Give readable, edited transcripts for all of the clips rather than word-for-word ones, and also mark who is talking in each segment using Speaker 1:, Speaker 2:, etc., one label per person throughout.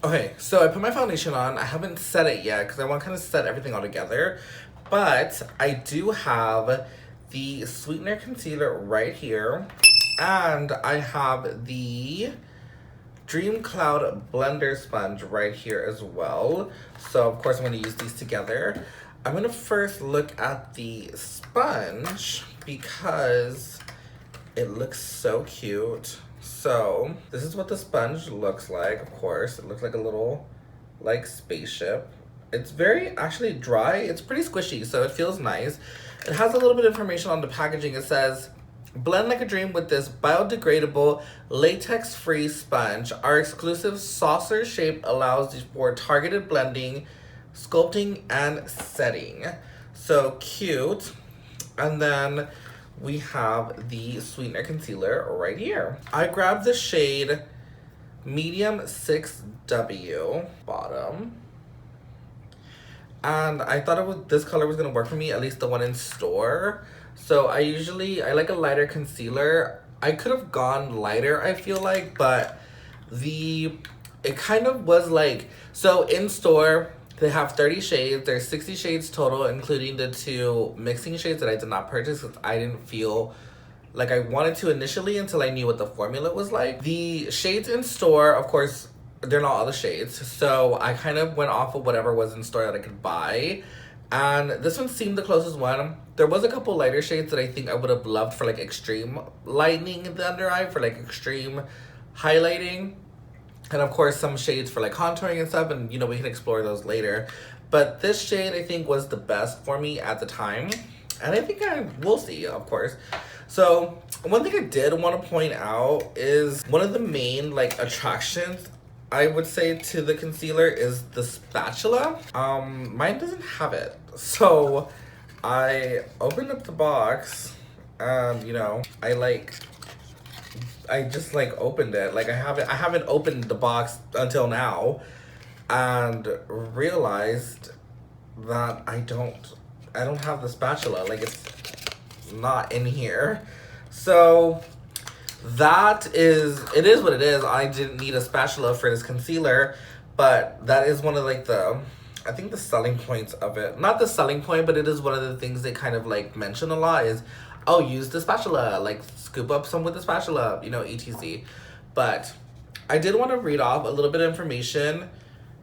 Speaker 1: Okay, so I put my foundation on. I haven't set it yet because I want to kind of set everything all together. But I do have the sweetener concealer right here. And I have the Dream Cloud blender sponge right here as well. So of course I'm going to use these together. I'm going to first look at the sponge because it looks so cute. So this is what the sponge looks like. Of course, it looks like a little like spaceship. It's very actually dry. It's pretty squishy, so it feels nice. It has a little bit of information on the packaging. It says, blend like a dream with this biodegradable latex-free sponge. Our exclusive saucer shape allows for targeted blending, sculpting, and setting. So cute. And then we have the sweetener concealer right here. I grabbed the shade Medium 6W bottom. And I thought this color was gonna work for me, at least the one in store. So I like a lighter concealer. I could have gone lighter, I feel like, but it kind of was like, so in store, they have 30 shades. There's 60 shades total, including the 2 mixing shades that I did not purchase because I didn't feel like I wanted to initially until I knew what the formula was like. The shades in store, of course, they're not all the shades. So I kind of went off of whatever was in store that I could buy. And this one seemed the closest one. There was a couple lighter shades that I think I would have loved for like extreme lightening in the under eye, for like extreme highlighting. And of course some shades for like contouring and stuff, and you know, we can explore those later. But this shade I think was the best for me at the time. And I think I will see, of course. So one thing I did want to point out is one of the main like attractions I would say to the concealer is the spatula. Mine doesn't have it. So I opened up the box and you know, I just like opened it. Like I haven't opened the box until now and realized that I don't have the spatula. Like it's not in here. So it is what it is. I didn't need a spatula for this concealer, but that is one of like I think the selling points of it. Not the selling point, but it is one of the things they kind of like mention a lot is, oh, use the spatula, like scoop up some with the spatula, you know, etc. But I did want to read off a little bit of information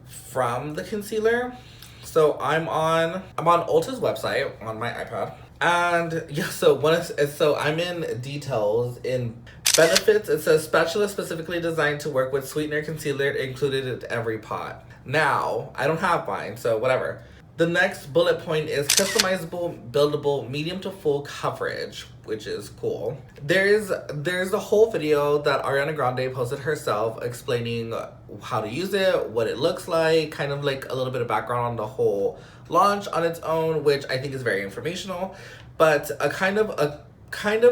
Speaker 1: from the concealer. So I'm on Ulta's website on my iPad. And yeah, so I'm in details. In benefits, it says spatula specifically designed to work with sweetener concealer included in every pot. Now, I don't have mine, so whatever. The next bullet point is customizable, buildable, medium to full coverage, which is cool. There's a whole video that Ariana Grande posted herself explaining how to use it, what it looks like, kind of like a little bit of background on the whole launch on its own, which I think is very informational. But a kind of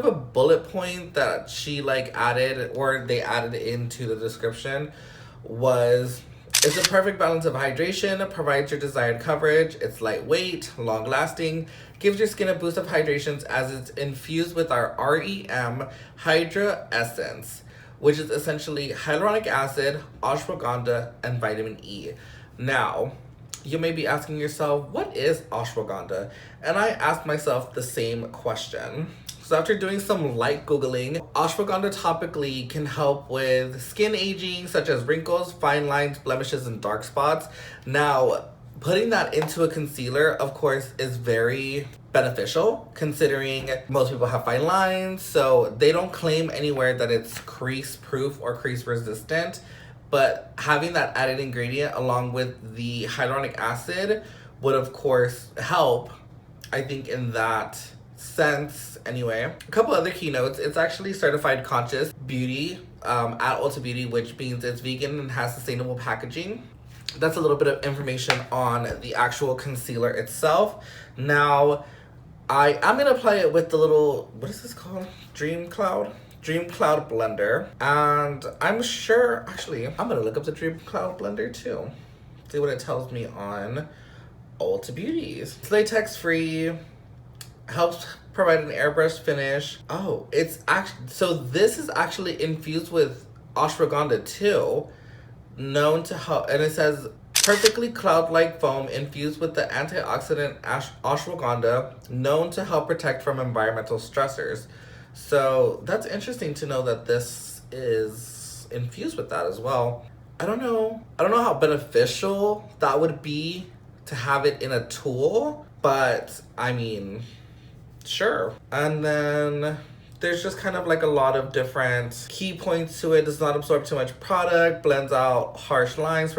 Speaker 1: a bullet point that she like added, or they added into the description, was, it's a perfect balance of hydration, provides your desired coverage, it's lightweight, long-lasting, gives your skin a boost of hydration as it's infused with our R.E.M. Hydra Essence, which is essentially hyaluronic acid, ashwagandha, and vitamin E. Now, you may be asking yourself, what is ashwagandha? And I asked myself the same question. So after doing some light Googling, ashwagandha topically can help with skin aging, such as wrinkles, fine lines, blemishes, and dark spots. Now, putting that into a concealer, of course, is very beneficial, considering most people have fine lines, so they don't claim anywhere that it's crease proof or crease resistant. But having that added ingredient along with the hyaluronic acid would, of course, help, I think, in that sense. Anyway, a couple other keynotes. It's actually certified conscious beauty at Ulta Beauty, which means it's vegan and has sustainable packaging. That's a little bit of information on the actual concealer itself. Now, I am going to apply it with the little, what is this called? Dream Cloud blender. And I'm sure, actually, I'm going to look up the Dream Cloud blender too. See what it tells me on Ulta Beauties. It's latex-free, helps provide an airbrush finish. Oh, it's actually, so this is actually infused with ashwagandha too. known to help, and it says perfectly cloud-like foam infused with the antioxidant ashwagandha, known to help protect from environmental stressors. So that's interesting to know that this is infused with that as well. I don't know. I don't know how beneficial that would be to have it in a tool, but I mean, sure. And then there's just kind of like a lot of different key points to it. Does not absorb too much product, blends out harsh lines,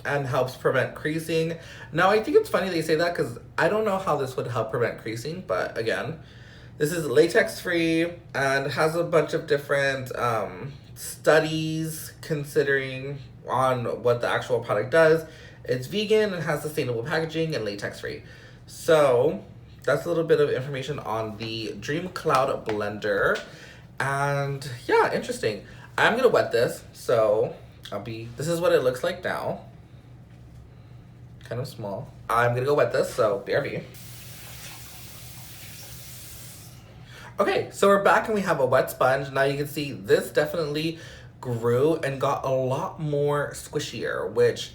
Speaker 1: and helps prevent creasing. Now, I think it's funny they say that because I don't know how this would help prevent creasing, but again, this is latex-free and has a bunch of different studies considering on what the actual product does. It's vegan and has sustainable packaging and latex-free. So that's a little bit of information on the Dream Cloud Blender. And yeah, interesting. I'm gonna wet this, so this is what it looks like now. Kind of small. I'm gonna go wet this, so BRB. Okay, so we're back and we have a wet sponge. Now you can see this definitely grew and got a lot more squishier, which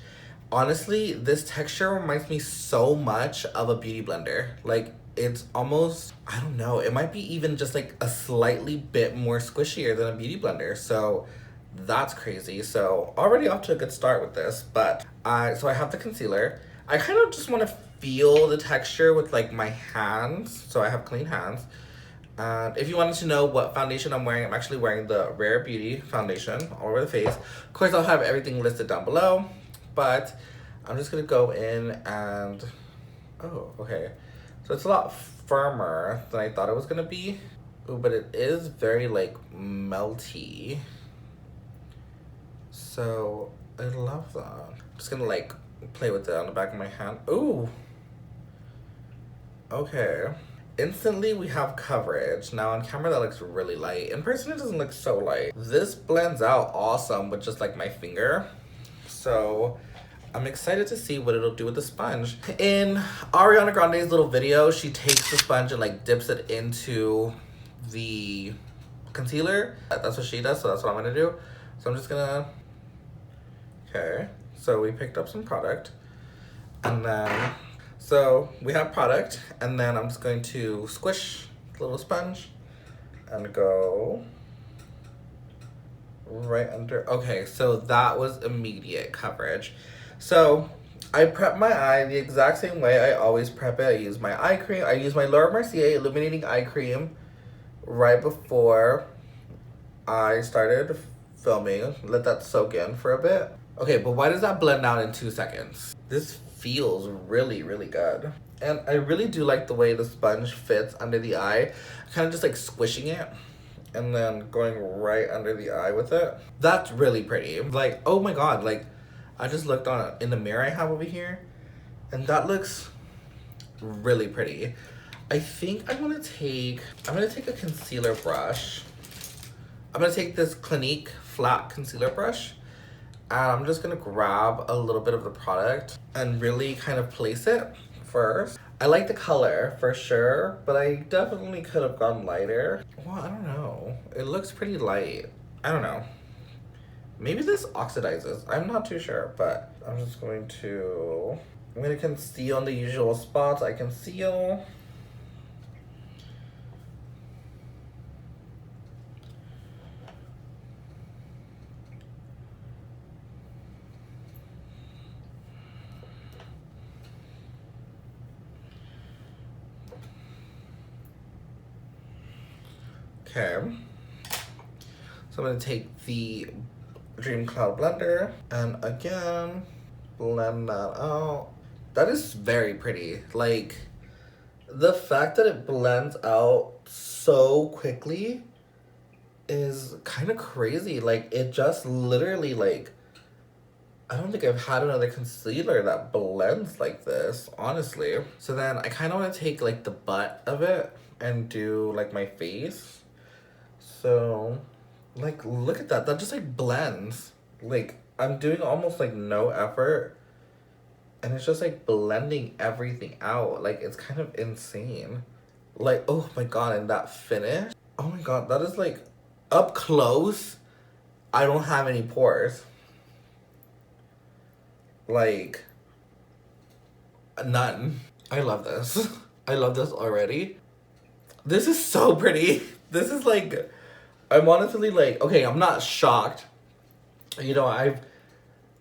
Speaker 1: honestly, this texture reminds me so much of a beauty blender. Like, it's almost, I don't know, it might be even just like a slightly bit more squishier than a beauty blender. So that's crazy. So already off to a good start with this, but so I have the concealer. I kind of just want to feel the texture with like my hands. So I have clean hands. And if you wanted to know what foundation I'm wearing, I'm actually wearing the Rare Beauty foundation all over the face. Of course, I'll have everything listed down below, but I'm just gonna go in and, oh, okay. So it's a lot firmer than I thought it was gonna be. Ooh, but it is very like melty. So I love that. I'm just gonna like play with it on the back of my hand. Ooh. Okay. Instantly, we have coverage. Now, on camera, that looks really light. In person, it doesn't look so light. This blends out awesome with just, like, my finger. So, I'm excited to see what it'll do with the sponge. In Ariana Grande's little video, she takes the sponge and, like, dips it into the concealer. That's what she does, so that's what I'm gonna do. So, I'm just gonna... Okay. So, we picked up some product. And then... So we have product, and then I'm just going to squish the little sponge and go right under. Okay, so that was immediate coverage. So I prep my eye the exact same way I always prep it. I use my eye cream. I use my Laura Mercier Illuminating Eye Cream right before I started filming. Let that soak in for a bit. Okay, but why does that blend out in 2 seconds? This feels really, really good. And I really do like the way the sponge fits under the eye. Kind of just like squishing it and then going right under the eye with it. That's really pretty. Like, oh my god, like I just looked on in the mirror I have over here and that looks really pretty. I think I'm gonna take a concealer brush. I'm gonna take this Clinique flat concealer brush. And I'm just gonna grab a little bit of the product and really kind of place it first. I like the color for sure, but I definitely could have gone lighter. Well, I don't know. It looks pretty light. I don't know. Maybe this oxidizes. I'm not too sure, but I'm gonna conceal in the usual spots I conceal. Okay, so I'm gonna take the Dream Cloud Blender and again, blend that out. That is very pretty. Like, the fact that it blends out so quickly is kind of crazy. Like, it just literally, like, I don't think I've had another concealer that blends like this, honestly. So then I kind of want to take, like, the butt of it and do, like, my face. So, like, look at that. That just, like, blends. Like, I'm doing almost, like, no effort. And it's just, like, blending everything out. Like, it's kind of insane. Like, oh, my God. And that finish. Oh, my God. That is, like, up close. I don't have any pores. Like, none. I love this. I love this already. This is so pretty. This is like, I'm honestly like, okay, I'm not shocked. You know, I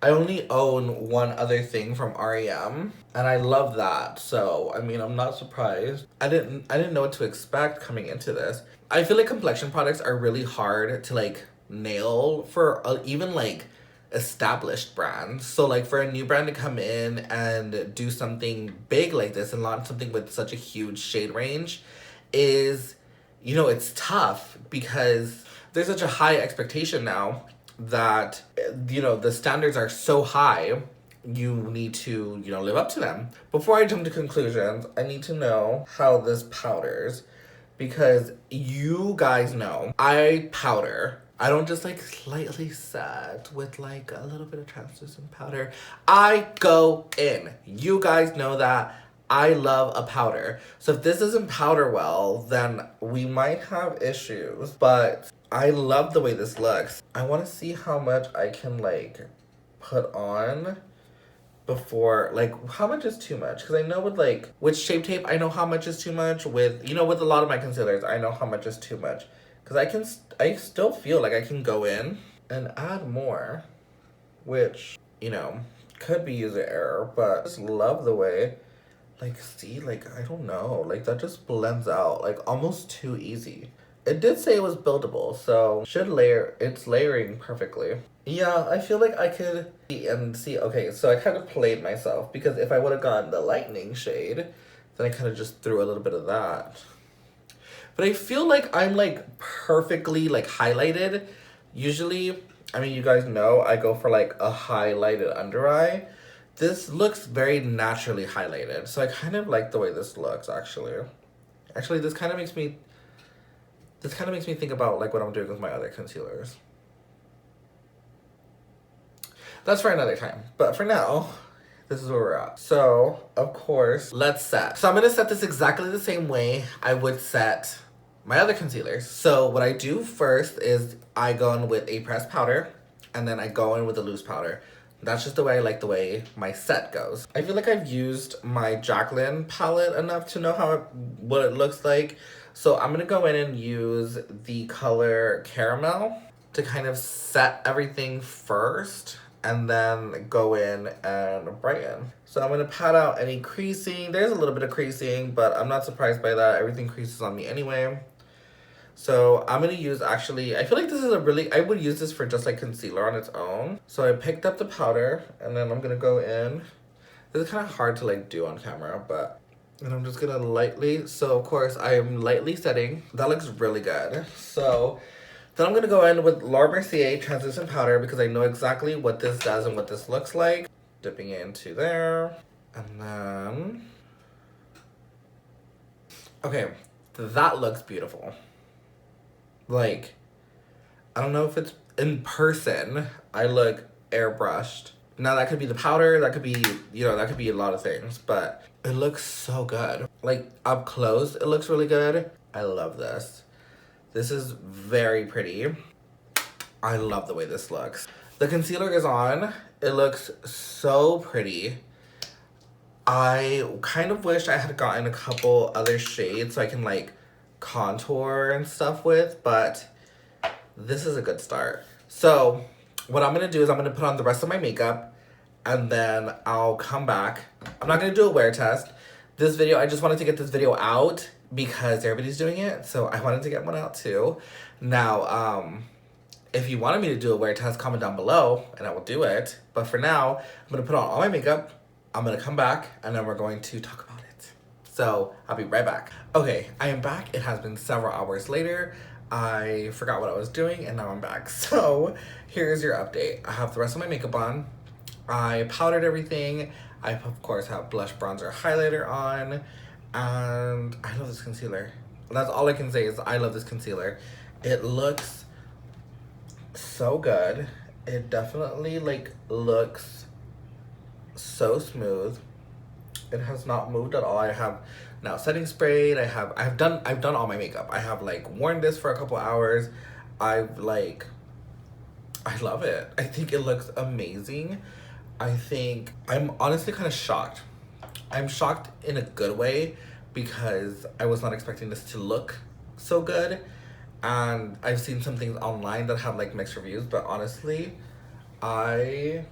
Speaker 1: only own one other thing from R.E.M. and I love that. So, I mean, I'm not surprised. I didn't know what to expect coming into this. I feel like complexion products are really hard to like nail for even like established brands. So like for a new brand to come in and do something big like this and launch something with such a huge shade range is, you know, it's tough because there's such a high expectation now that, you know, the standards are so high, you need to, you know, live up to them. Before I jump to conclusions, I need to know how this powders, because you guys know I powder. I don't just like slightly set with like a little bit of translucent powder. I go in. You guys know that. I love a powder. So if this doesn't powder well, then we might have issues. But I love the way this looks. I want to see how much I can like put on before, like, how much is too much? Because I know with like, with Shape Tape, I know how much is too much. With, you know, with a lot of my concealers, I know how much is too much. Because I still feel like I can go in and add more, which, you know, could be user error, but I just love the way, like, see, like, I don't know, like, that just blends out, like, almost too easy. It did say it was buildable, so should layer, it's layering perfectly. Yeah, I feel like I could see, okay, so I kind of played myself, because if I would have gotten the lightning shade, then I kind of just threw a little bit of that. But I feel like I'm like perfectly like highlighted. Usually, I mean, you guys know I go for like a highlighted under eye. This looks very naturally highlighted. So I kind of like the way this looks actually. Actually, this kind of makes me think about like what I'm doing with my other concealers. That's for another time. But for now, this is where we're at. So, of course, let's set. So I'm gonna set this exactly the same way I would set my other concealers. So what I do first is I go in with a pressed powder and then I go in with a loose powder. That's just the way I like the way my set goes. I feel like I've used my Jaclyn palette enough to know what it looks like. So I'm gonna go in and use the color Caramel to kind of set everything first and then go in and brighten. So I'm gonna pat out any creasing. There's a little bit of creasing, but I'm not surprised by that. Everything creases on me anyway. So I'm gonna use, actually, I feel like this is I would use this for just like concealer on its own. So I picked up the powder and then I'm gonna go in. This is kind of hard to like do on camera, but, and I'm just gonna lightly, so of course I am lightly setting. That looks really good. So then I'm gonna go in with Laura Mercier translucent powder because I know exactly what this does and what this looks like. Dipping it into there. And then, okay, that looks beautiful. Like, I don't know if it's in person, I look airbrushed. Now that could be the powder, that could be, you know, that could be a lot of things, but it looks so good. Like, up close, it looks really good. I love this. This is very pretty. I love the way this looks. The concealer is on. It looks so pretty. I kind of wish I had gotten a couple other shades so I can like contour and stuff with, but this is a good start. So what I'm gonna do is I'm gonna put on the rest of my makeup and then I'll come back. I'm not gonna do a wear test. This video, I just wanted to get this video out because everybody's doing it, so I wanted to get one out too. Now, if you wanted me to do a wear test, comment down below and I will do it. But for now, I'm gonna put on all my makeup, I'm gonna come back, and then we're going to talk about it. So I'll be right back. Okay, I am back. It has been several hours later. I forgot what I was doing and now I'm back. So here's your update. I have the rest of my makeup on. I powdered everything. I of course have blush, bronzer, highlighter on, and I love this concealer. That's all I can say is I love this concealer. It looks so good. It definitely like looks so smooth. It has not moved at all. I have now setting sprayed. I've done all my makeup. I have like worn this for a couple hours. I love it. I think it looks amazing. I think I'm honestly kind of shocked. I'm shocked in a good way because I was not expecting this to look so good. And I've seen some things online that have like mixed reviews, but honestly, I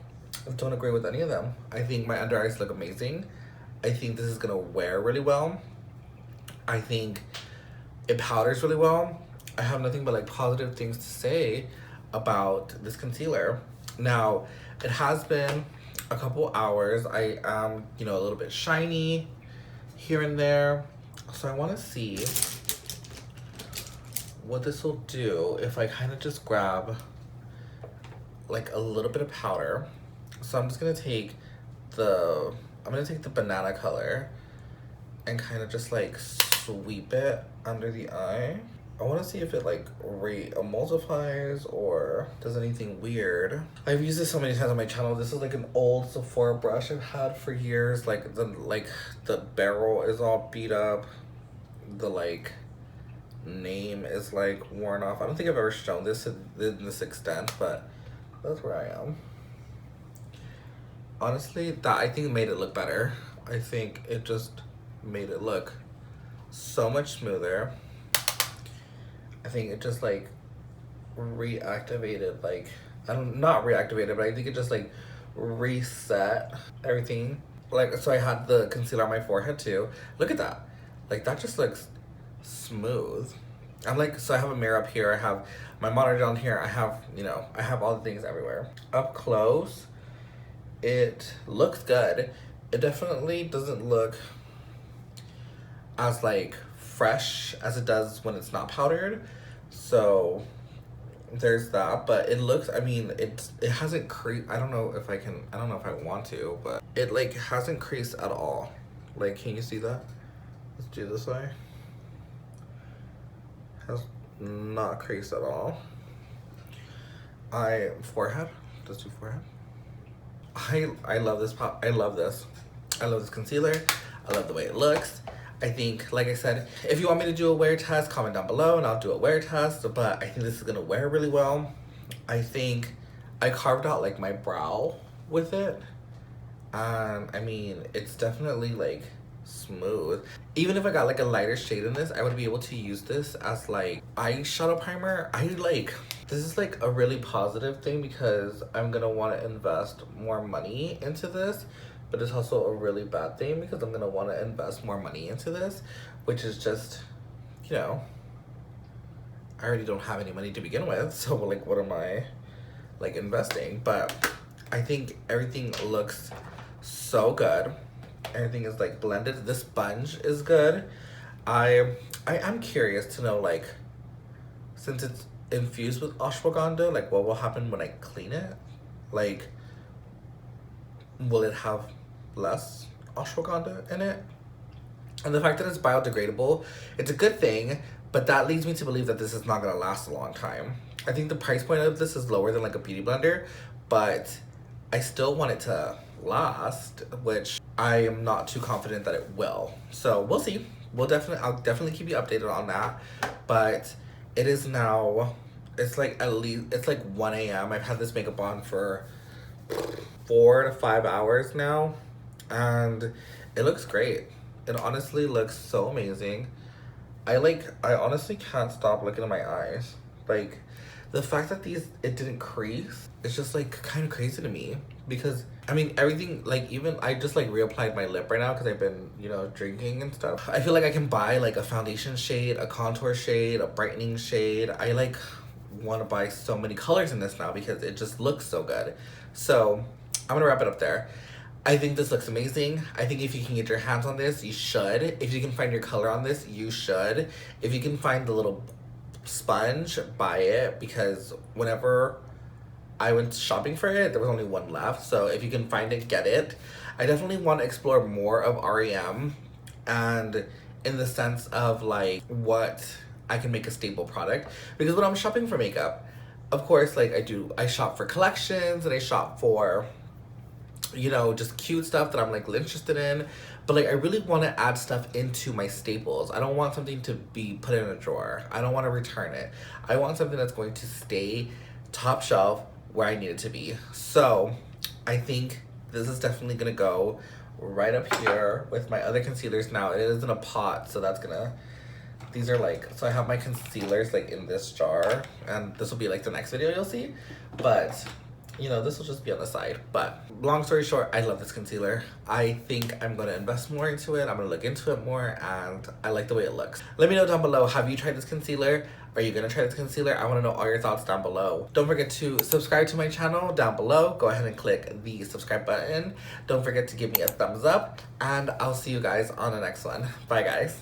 Speaker 1: don't agree with any of them. I think my under eyes look amazing. I think this is gonna wear really well. I think it powders really well. I have nothing but like positive things to say about this concealer. Now, it has been a couple hours. I am, you know, a little bit shiny here and there. So I want to see what this will do if I kind of just grab like a little bit of powder. So I'm just gonna take the banana color and kind of just like sweep it under the eye. I want to see if it like re-emulsifies or does anything weird. I've used this so many times on my channel. This is like an old Sephora brush I've had for years. Like the barrel is all beat up. The like name is like worn off. I don't think I've ever shown this in this extent, but that's where I am. Honestly, that I think made it look better. I think it just made it look so much smoother. I think it just like reactivated, like, not reactivated, but I think it just like reset everything. Like, so I had the concealer on my forehead too. Look at that. Like, that just looks smooth. I'm like, so I have a mirror up here. I have my monitor down here. I have, you know, I have all the things everywhere. Up close, it looks good. It definitely doesn't look as like fresh as it does when it's not powdered. So there's that, but it looks, I mean, it hasn't creased. I don't know if I want to, but it like hasn't creased at all. Like, can you see that? Let's do this way. Has not creased at all. Forehead, let's do forehead. I love this I love this concealer. I love the way it looks. I think, like I said, if you want me to do a wear test, comment down below and I'll do a wear test, but I think this is gonna wear really well. I think I carved out like my brow with it. I mean, it's definitely like smooth. Even if I got like a lighter shade in this, I would be able to use this as like eyeshadow primer. This is like a really positive thing because I'm gonna want to invest more money into this, but it's also a really bad thing because I'm gonna want to invest more money into this, which is just, you know, I already don't have any money to begin with, so like what am I like investing? But I think everything looks so good. Everything is like blended. The sponge is good. I am curious to know, like, since it's infused with ashwagandha, like what will happen when I clean it? Like, will it have less ashwagandha in it? And the fact that it's biodegradable, it's a good thing, but that leads me to believe that this is not gonna last a long time. I think the price point of this is lower than like a beauty blender, but I still want it to last, which I am not too confident that it will. So we'll see. I'll definitely keep you updated on that. But it is now, it's like 1 a.m. I've had this makeup on for 4 to 5 hours now, and it looks great. It honestly looks so amazing. I honestly can't stop looking at my eyes. Like, the fact that it didn't crease, it's just like kind of crazy to me because I mean everything, like, even I just like reapplied my lip right now because I've been, you know, drinking and stuff. I feel like I can buy like a foundation shade, a contour shade, a brightening shade. I like want to buy so many colors in this now because it just looks so good. So I'm gonna wrap it up there. I think this looks amazing. I think if you can get your hands on this, you should. If you can find your color on this, you should. If you can find the little sponge, buy it, because whenever I went shopping for it, there was only one left. So if you can find it, get it. I definitely want to explore more of R.E.M. and in the sense of like what I can make a staple product, because when I'm shopping for makeup, of course, like I shop for collections and I shop for, you know, just cute stuff that I'm like interested in, but like I really want to add stuff into my staples. I don't want something to be put in a drawer. I don't want to return it. I want something that's going to stay top shelf where I need it to be. So I think this is definitely gonna go right up here with my other concealers. Now it is in a pot, so that's gonna, these are like, so I have my concealers like in this jar, and this will be like the next video you'll see, but you know, this will just be on the side. But long story short, I love this concealer. I think I'm gonna invest more into it. I'm gonna look into it more, and I like the way it looks. Let me know down below, have you tried this concealer? Are you gonna try this concealer? I wanna know all your thoughts down below. Don't forget to subscribe to my channel down below. Go ahead and click the subscribe button. Don't forget to give me a thumbs up, and I'll see you guys on the next one. Bye guys.